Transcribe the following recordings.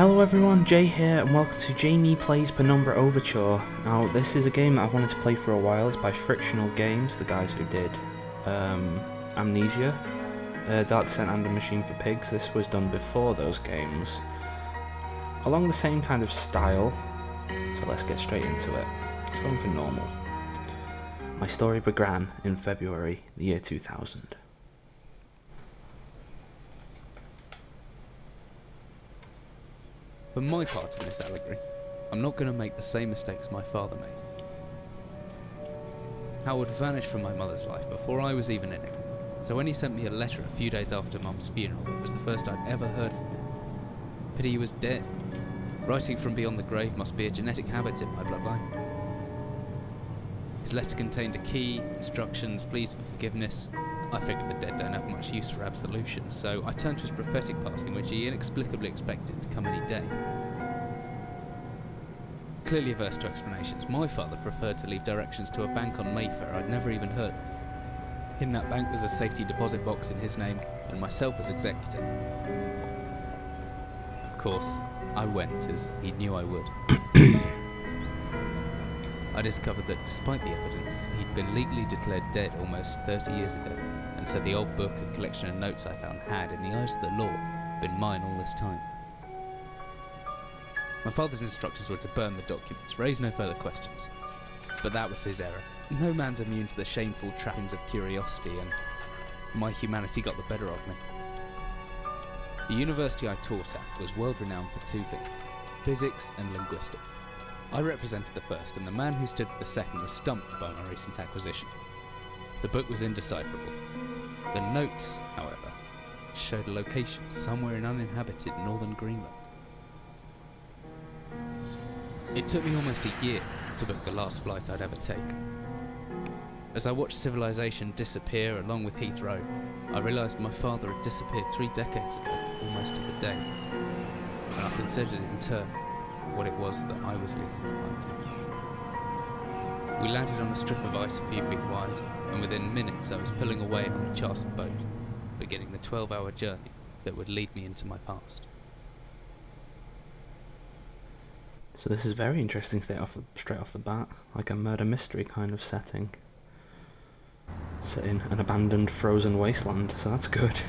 Hello everyone, Jay here, and welcome to JayMeeeee Plays Penumbra Overture. Now, this is a game that I've wanted to play for a while. It's by Frictional Games, the guys who did Amnesia, Dark Descent and A Machine for Pigs. This was done before those games, along the same kind of style, so let's get straight into it. Let's go for normal. My story began in February, the year 2000. For my part in this allegory, I'm not going to make the same mistakes my father made. Howard vanished from my mother's life before I was even in it, so when he sent me a letter a few days after Mum's funeral, it was the first I'd ever heard from him. Pity he was dead. Writing from beyond the grave must be a genetic habit in my bloodline. His letter contained a key, instructions, pleas for forgiveness. I figured the dead don't have much use for absolution, so I turned to his prophetic passing, which he inexplicably expected to come any day. Clearly averse to explanations, my father preferred to leave directions to a bank on Mayfair I'd never even heard of. In that bank was a safety deposit box in his name, and myself as executor. Of course, I went, as he knew I would. I discovered that despite the evidence, he'd been legally declared dead almost 30 years ago, and so the old book and collection of notes I found had, in the eyes of the law, been mine all this time. My father's instructions were to burn the documents, raise no further questions. But that was his error. No man's immune to the shameful trappings of curiosity, and my humanity got the better of me. The university I taught at was world renowned for two things: physics and linguistics. I represented the first, and the man who stood for the second was stumped by my recent acquisition. The book was indecipherable. The notes, however, showed a location somewhere in uninhabited northern Greenland. It took me almost a year to book the last flight I'd ever take. As I watched civilization disappear along with Heathrow, I realised my father had disappeared 3 decades ago, almost to the day, and I considered in turn what it was that I was leaving behind. We landed on a strip of ice a few feet wide, and within minutes I was pulling away on a chartered boat, beginning the 12-hour journey that would lead me into my past. So this is very interesting straight off the bat, like a murder mystery kind of setting. Set in an abandoned frozen wasteland, so that's good.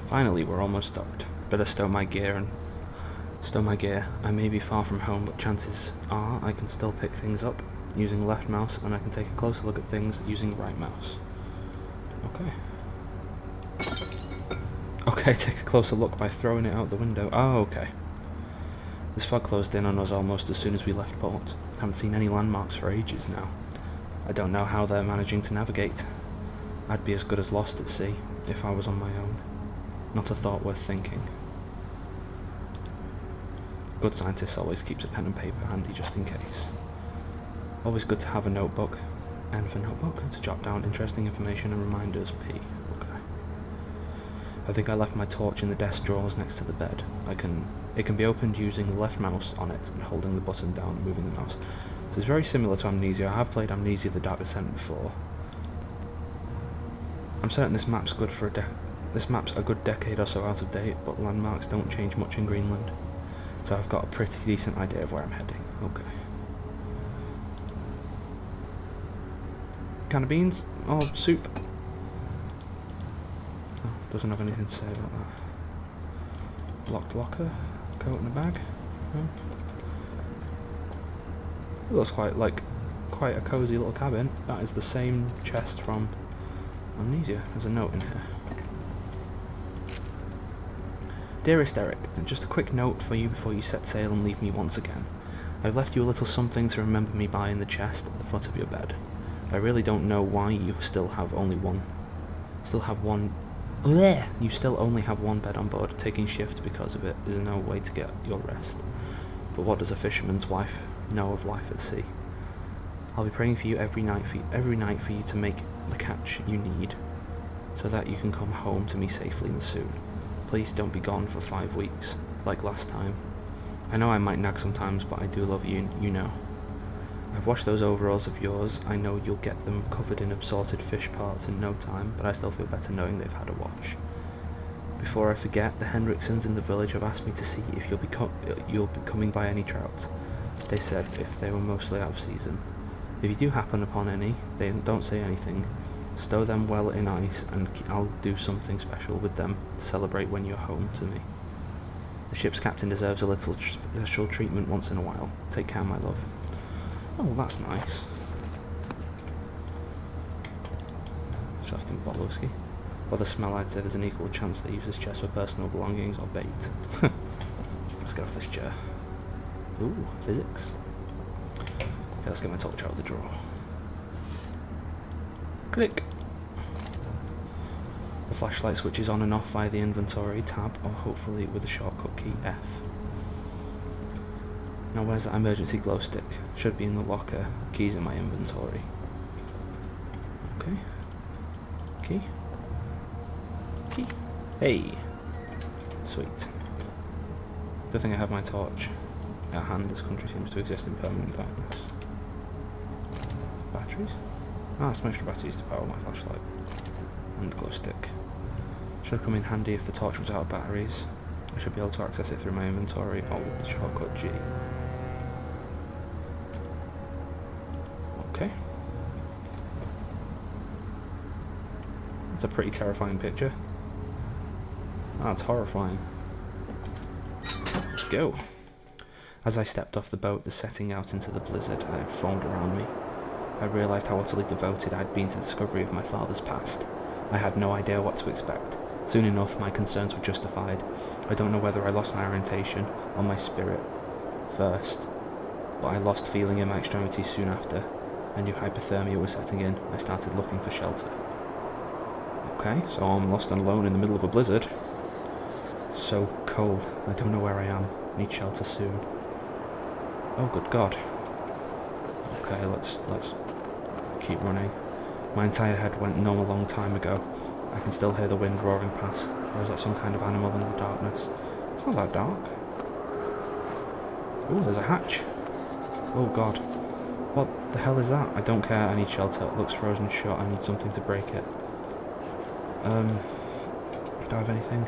Finally, we're almost docked. Better stow my gear. I may be far from home, but chances are I can still pick things up using left mouse, and I can take a closer look at things using right mouse. Okay, take a closer look by throwing it out the window. Oh, okay. This fog closed in on us almost as soon as we left port. Haven't seen any landmarks for ages now. I don't know how they're managing to navigate. I'd be as good as lost at sea if I was on my own. Not a thought worth thinking. Good scientist always keeps a pen and paper handy just in case. Always good to have a notebook. N for notebook, to jot down interesting information and reminders. P. Okay. I think I left my torch in the desk drawers next to the bed. It can be opened using the left mouse on it and holding the button down and moving the mouse. So it's very similar to Amnesia. I have played Amnesia: The Dark Descent before. I'm certain this map's good for This map's a good decade or so out of date, but landmarks don't change much in Greenland, so I've got a pretty decent idea of where I'm heading. Okay. Can of beans? Oh, soup. Oh, doesn't have anything to say about that. Locked locker. Coat in a bag. Oh. It looks quite a cosy little cabin. That is the same chest from Amnesia. There's a note in here. Dearest Eric, just a quick note for you before you set sail and leave me once again. I've left you a little something to remember me by in the chest at the foot of your bed. I really don't know why you still only have one bed on board. Taking shift because of it is no way to get your rest. But what does a fisherman's wife know of life at sea? I'll be praying for you every night for you to make the catch you need, so that you can come home to me safely and soon. Please don't be gone for 5 weeks, like last time. I know I might nag sometimes, but I do love you, you know. I've washed those overalls of yours. I know you'll get them covered in assorted fish parts in no time, but I still feel better knowing they've had a wash. Before I forget, the Henriksons in the village have asked me to see if you'll be coming by any trout. They said if they were mostly out of season. If you do happen upon any, they don't say anything. Stow them well in ice, and I'll do something special with them to celebrate when you're home to me. The ship's captain deserves a little special treatment once in a while. Take care, my love. Oh, that's nice. Shaft and bottle of whiskey. By the smell, I'd say there's an equal chance they use this chest for personal belongings or bait. Let's get off this chair. Ooh, physics. Okay, let's get my torch out of the drawer. Click. The flashlight switches on and off via the inventory tab, or hopefully with the shortcut key F. Now where's that emergency glow stick? Should be in the locker. Keys in my inventory. Okay. Key. Key. Hey! Sweet. Good thing I have my torch at hand. This country seems to exist in permanent darkness. Batteries? Ah, some extra batteries to power my flashlight. And glow stick. Should come in handy if the torch was out of batteries. I should be able to access it through my inventory or with the shortcut G. Okay. That's a pretty terrifying picture. That's horrifying. Let's go. As I stepped off the boat, the setting out into the blizzard that had formed around me, I realised how utterly devoted I'd been to the discovery of my father's past. I had no idea what to expect. Soon enough, my concerns were justified. I don't know whether I lost my orientation or my spirit first, but I lost feeling in my extremities soon after. I knew hypothermia was setting in. I started looking for shelter. Okay, so I'm lost and alone in the middle of a blizzard. So cold. I don't know where I am. Need shelter soon. Oh, good God. Okay, let's keep running. My entire head went numb a long time ago. I can still hear the wind roaring past. Or is that some kind of animal in the darkness? It's not that dark. Ooh, there's a hatch. Oh God. What the hell is that? I don't care, I need shelter. It looks frozen shut, I need something to break it. Do I have anything?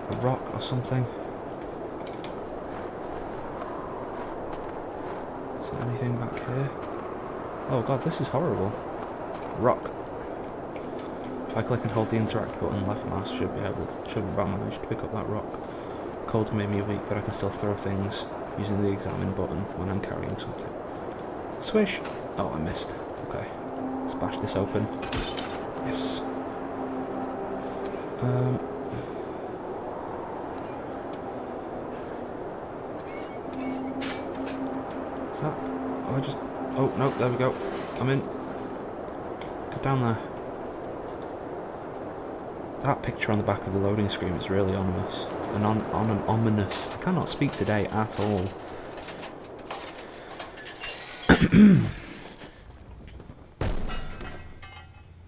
A rock or something? Is there anything back here? Oh God, this is horrible. Rock. If I click and hold the interact button, left mouse should manage to pick up that rock. Cold made me weak, but I can still throw things using the examine button when I'm carrying something. Swish! Oh, I missed. Okay. Let's bash this open. Yes. Is that... Oh, I just... Oh, no, there we go. I'm in. Get down there. That picture on the back of the loading screen is really ominous. Ominous. I cannot speak today at all.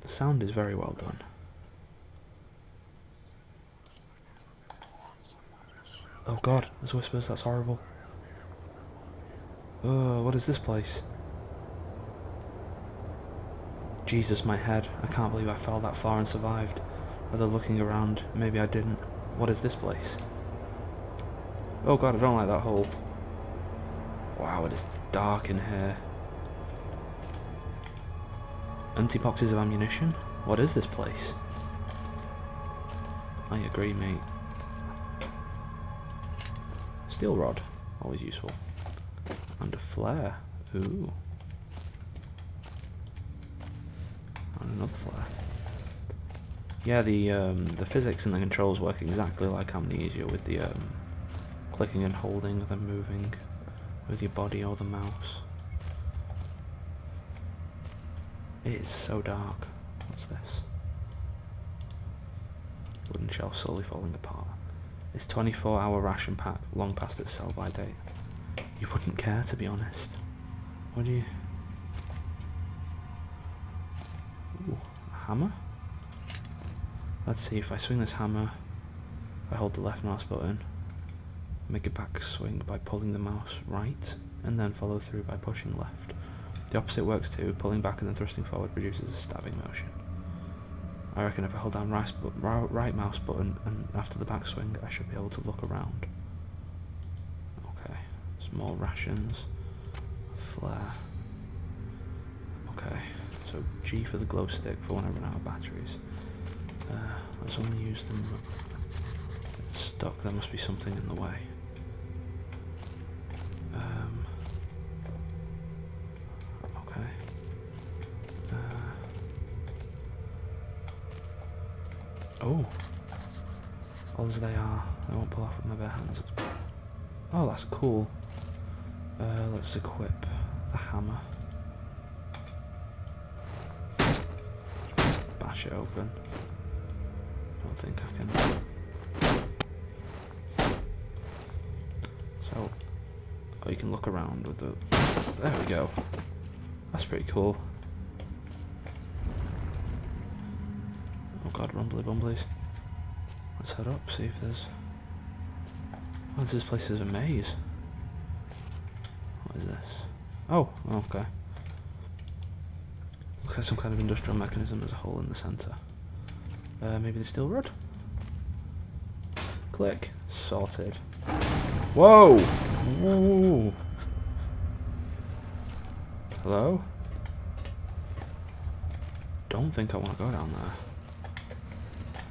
The sound is very well done. Oh God, there's whispers, that's horrible. What is this place? Jesus, my head. I can't believe I fell that far and survived. Whether looking around, maybe I didn't. What is this place? Oh God, I don't like that hole. Wow, it is dark in here. Empty boxes of ammunition? What is this place? I agree, mate. Steel rod, always useful. And a flare. Ooh. And another flare. Yeah, the physics and the controls work exactly like Amnesia with the clicking and holding, then moving with your body or the mouse. It is so dark. What's this? Wooden shelf slowly falling apart. It's 24-hour ration pack, long past its sell-by date. You wouldn't care, to be honest. Would you? Ooh, a hammer? Let's see, if I swing this hammer, if I hold the left mouse button, Make a back swing by pulling the mouse right, and then follow through by pushing left. The opposite works too. Pulling back and then thrusting forward produces a stabbing motion. I reckon if I hold down right mouse button and after the backswing, I should be able to look around. Okay, small rations, flare. Okay, so G for the glow stick for when I run out of batteries. Let's only use them. Stuck, there must be something in the way. Okay. Oh. All as they are, they won't pull off with my bare hands. Oh, that's cool. Let's equip the hammer. Bash it open. Don't think I can. So, oh, you can look around with the. There we go. That's pretty cool. Oh god, rumbly bumblies. Let's head up, see if there's. Oh, this place is a maze. What is this? Oh, okay. Looks like some kind of industrial mechanism. There's a hole in the centre. Maybe the steel rod? Click. Sorted. Whoa! Whoa! Hello? Don't think I want to go down there.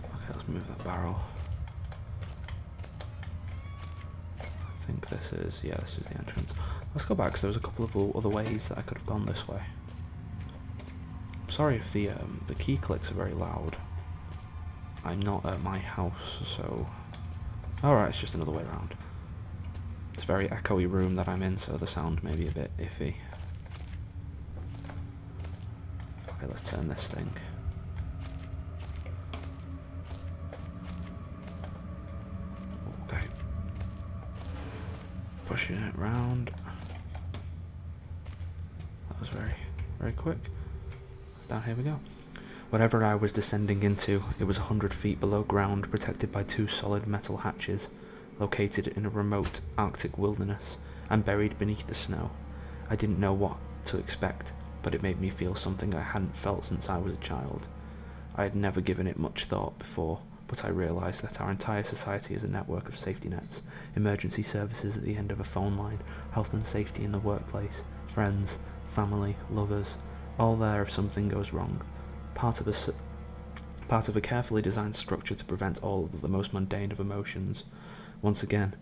Okay, let's move that barrel. I think this is, yeah, this is the entrance. Let's go back, because there was a couple of other ways that I could have gone this way. Sorry if the key clicks are very loud. I'm not at my house, so... Alright, it's just another way around. It's a very echoey room that I'm in, so the sound may be a bit iffy. Okay, let's turn this thing. Okay. Pushing it round. That was very, very quick. Down here we go. Whatever I was descending into, it was 100 feet below ground, protected by 2 solid metal hatches, located in a remote Arctic wilderness, and buried beneath the snow. I didn't know what to expect, but it made me feel something I hadn't felt since I was a child. I had never given it much thought before, but I realised that our entire society is a network of safety nets, emergency services at the end of a phone line, health and safety in the workplace, friends, family, lovers, all there if something goes wrong. Part of a carefully designed structure to prevent all of the most mundane of emotions. Once again,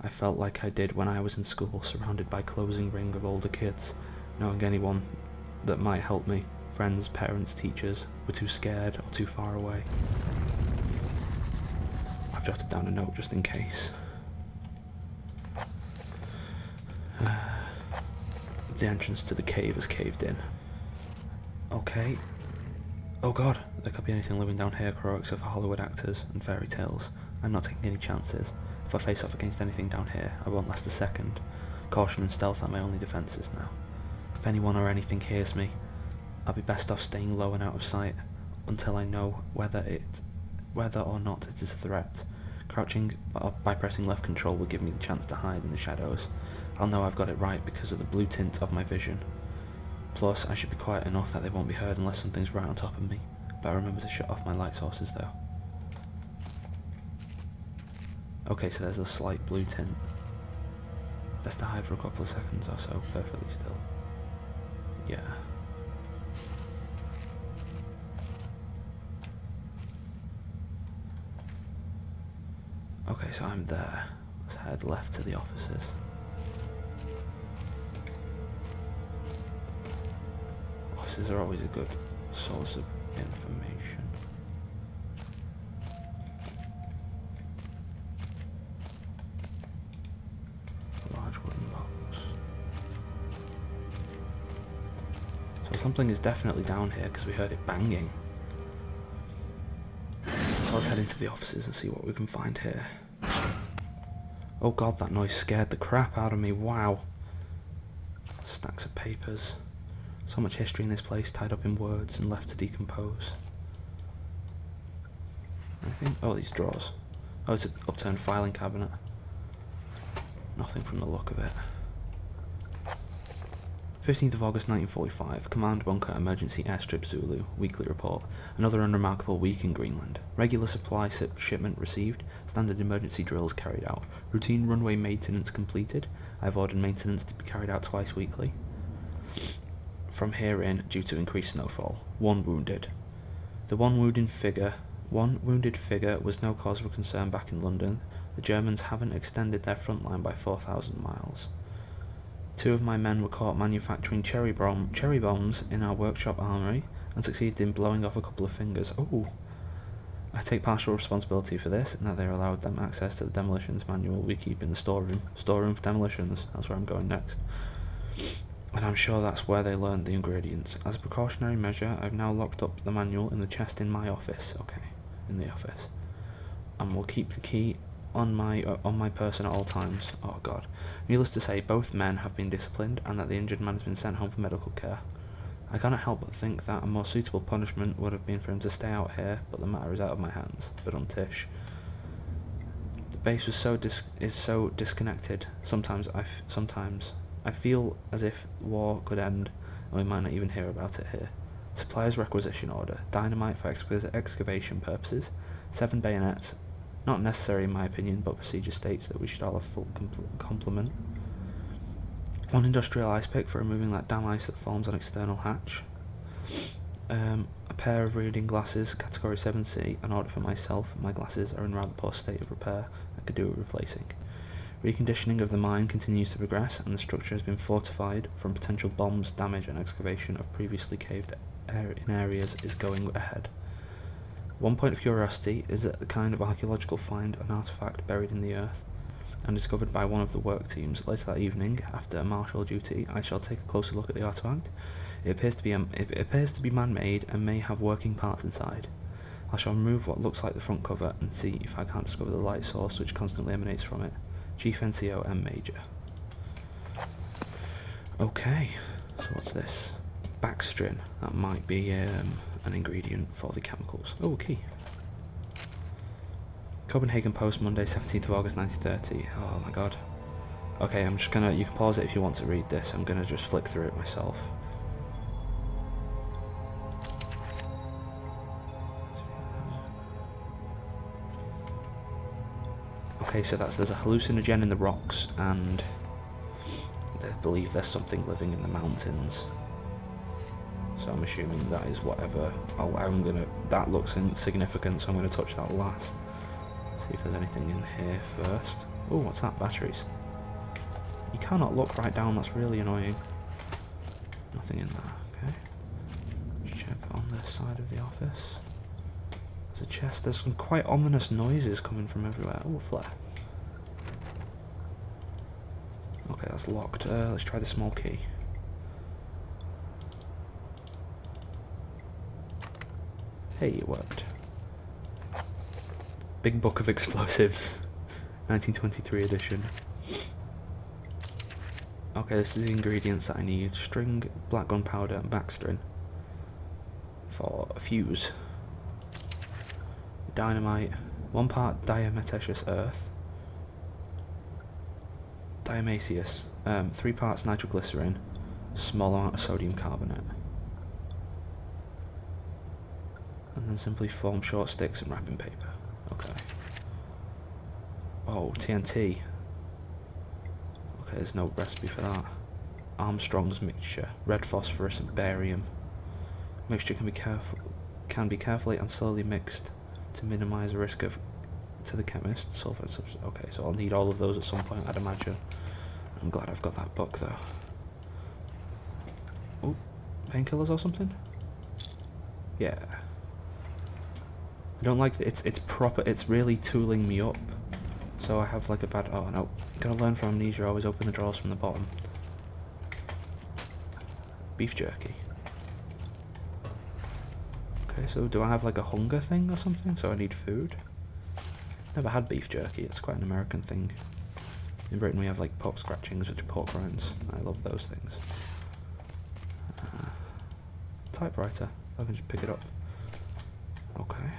I felt like I did when I was in school, surrounded by a closing ring of older kids, knowing anyone that might help me, friends, parents, teachers, were too scared or too far away. I've jotted down a note just in case. The entrance to the cave is caved in. Okay. Oh god, there could be anything living down here, Crow, except for Hollywood actors and fairy tales. I'm not taking any chances. If I face off against anything down here, I won't last a second. Caution and stealth are my only defences now. If anyone or anything hears me, I'll be best off staying low and out of sight until I know whether or not it is a threat. Crouching by pressing left control will give me the chance to hide in the shadows. I'll know I've got it right because of the blue tint of my vision. Plus, I should be quiet enough that they won't be heard unless something's right on top of me. But remember to shut off my light sources though. Okay, so there's a slight blue tint. Best to hide for a couple of seconds or so, perfectly still. Yeah. Okay, so I'm there. Let's head left to the offices. Offices are always a good source of information. A large wooden box. So something is definitely down here because we heard it banging. So let's head into the offices and see what we can find here. Oh god, that noise scared the crap out of me, wow. Stacks of papers. So much history in this place, tied up in words and left to decompose. Anything? Oh, these drawers. Oh, it's an upturned filing cabinet. Nothing from the look of it. 15th of August 1945, Command Bunker Emergency Airstrip Zulu, weekly report. Another unremarkable week in Greenland. Regular supply shipment received, standard emergency drills carried out, routine runway maintenance completed. I have ordered maintenance to be carried out twice weekly. From here in, due to increased snowfall. 1 wounded. The one wounded figure was no cause for concern back in London. The Germans haven't extended their front line by 4,000 miles. 2 of my men were caught manufacturing cherry bombs in our workshop armory and succeeded in blowing off a couple of fingers. Oh! I take partial responsibility for this, and that they allowed them access to the demolitions manual we keep in the storeroom. Storeroom for demolitions, that's where I'm going next. And I'm sure that's where they learned the ingredients. As a precautionary measure, I've now locked up the manual in the chest in my office. Okay, in the office. And will keep the key on my person at all times. Oh god. Needless to say, both men have been disciplined, and that the injured man has been sent home for medical care. I cannot help but think that a more suitable punishment would have been for him to stay out here, but the matter is out of my hands. But on Tish. The base was so disconnected. Sometimes I feel as if war could end, and we might not even hear about it here. Suppliers requisition order. Dynamite for excavation purposes. 7 bayonets. Not necessary in my opinion, but procedure states that we should all have full complement. 1 industrial ice pick for removing that damn ice that forms on external hatch. A pair of reading glasses, category 7C, an order for myself. My glasses are in rather poor state of repair. I could do with replacing. Reconditioning of the mine continues to progress, and the structure has been fortified from potential bombs, damage, and excavation of previously caved in areas is going ahead. 1 point of curiosity is that the kind of archaeological find an artifact buried in the earth and discovered by one of the work teams. Later that evening, after martial duty, I shall take a closer look at the artifact. It appears to be man-made and may have working parts inside. I shall remove what looks like the front cover and see if I can't discover the light source which constantly emanates from it. Chief NCO M Major. Okay, so what's this? Baxtrin. That might be an ingredient for the chemicals. Oh, key. Copenhagen Post, Monday, 17th of August 1930. Oh my god. Okay, I'm just gonna, you can pause it if you want to read this. I'm gonna just flick through it myself. Okay, so there's a hallucinogen in the rocks, and I believe there's something living in the mountains. So I'm assuming that is whatever. That looks insignificant, so I'm gonna touch that last. See if there's anything in here first. Oh, what's that? Batteries. You cannot look right down, that's really annoying. Nothing in there, okay. Let's check on this side of the office. There's a chest, there's some quite ominous noises coming from everywhere. Oh, a flare. Okay, that's locked. Let's try the small key. Hey, it worked. Big Book of Explosives, 1923 edition. Okay, this is the ingredients that I need. String, black gunpowder, and Baxtrin. For a fuse. Dynamite, 1 part diatomaceous earth. Diamaceous, 3 parts nitroglycerin, small amount of sodium carbonate. And then simply form short sticks and wrapping paper. Okay. Oh, TNT. Okay, there's no recipe for that. Armstrong's mixture, red phosphorus and barium. Mixture can be carefully and slowly mixed to minimise the risk to the chemist. Sulfate substance. Okay, so I'll need all of those at some point, I'd imagine. I'm glad I've got that book though. Oh, painkillers or something? Yeah. I don't like that it's proper, it's really tooling me up. So I have like a bad, oh no, gotta learn from amnesia, always open the drawers from the bottom. Beef jerky. Okay, so do I have like a hunger thing or something? So I need food? Never had beef jerky, it's quite an American thing. In Britain we have like pork scratchings, which are pork rinds. I love those things. Typewriter, I can just pick it up. Okay.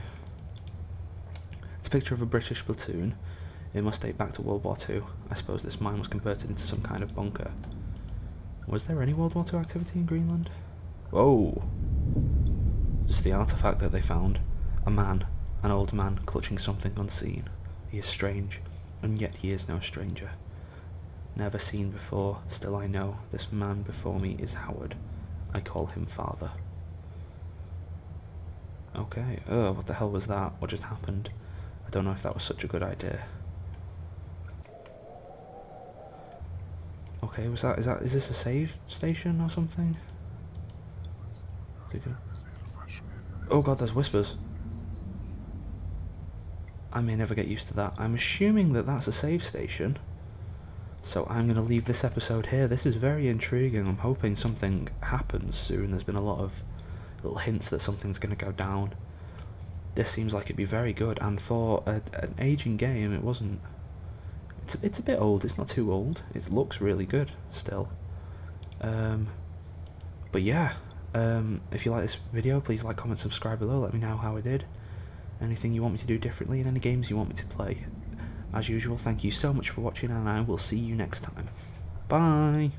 It's a picture of a British platoon It must date back to World War II. I suppose this mine was converted into some kind of bunker. Was there any World War II activity in Greenland? Whoa! Just the artifact that they found. A man, an old man, clutching something unseen. He is strange, and yet he is no stranger. Never seen before, still I know, this man before me is Howard. I call him father. Okay, what the hell was that? What just happened? I don't know if that was such a good idea. Okay, is this a save station or something? Oh god, there's whispers. I may never get used to that. I'm assuming that that's a save station. So I'm going to leave this episode here. This is very intriguing. I'm hoping something happens soon. There's been a lot of little hints that something's going to go down. This seems like it'd be very good. And for an aging game, it wasn't... It's a bit old. It's not too old. It looks really good still. But yeah, if you like this video, please like, comment, subscribe below. Let me know how I did. Anything you want me to do differently, and any games you want me to play. As usual, thank you so much for watching, and I will see you next time. Bye!